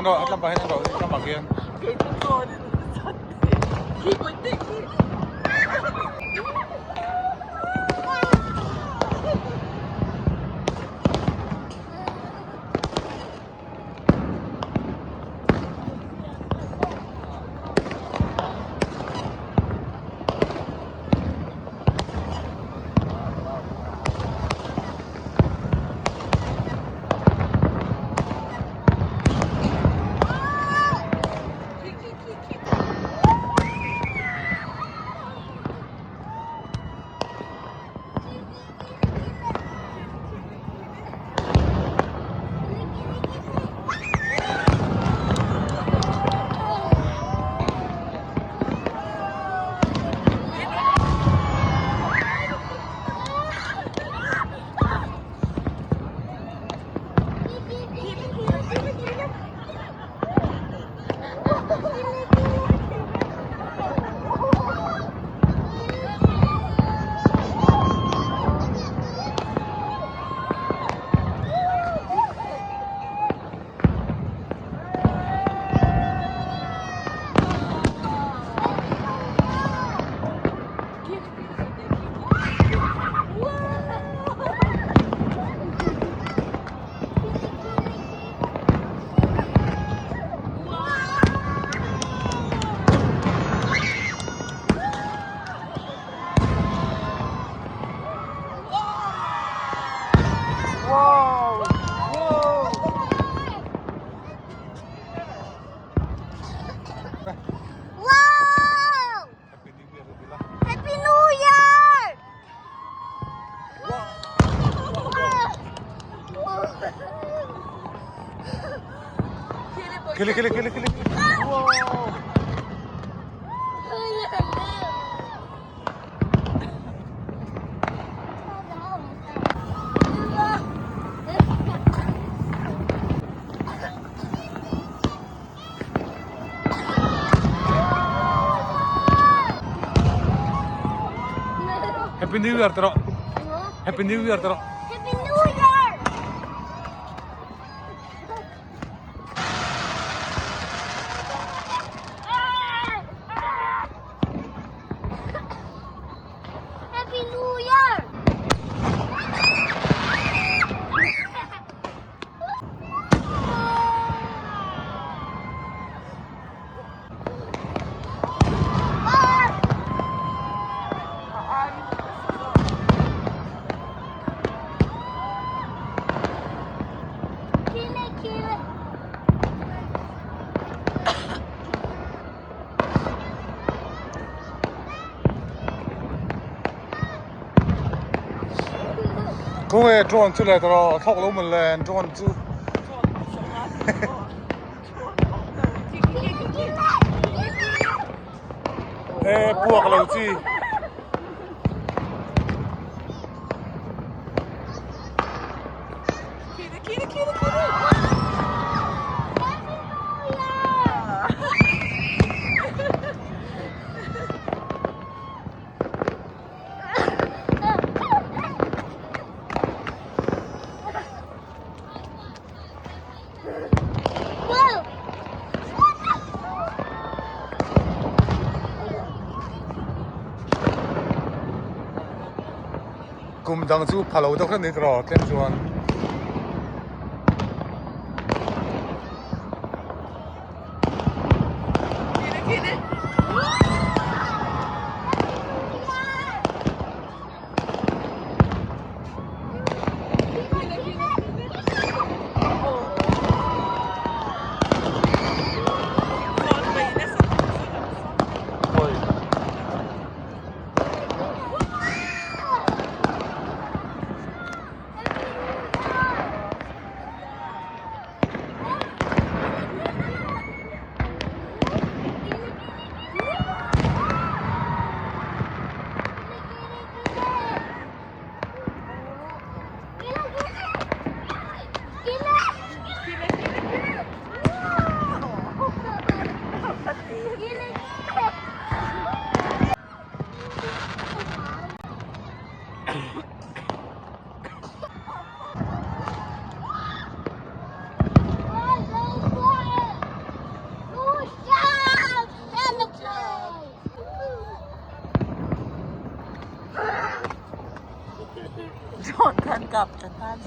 Ano, at lang bahin ano, ito magyan. Kaya ko din sa Hindi ko tingin. Wow! Wow! Wow! Happy New Year nila. Happy New Year! Kili, kili, kili, kili. Wow! Happy New Year taro. Happy New Year taro. Happy New Year! Happy New Year! Kile, kile.各位转出来taro, thok lo mun len,转出. Buộc lâu chi. Whoa! Cùng đang chú phá lâu đâu khăn đi taro, kem chuan. จอดกันกลับจากบ้าน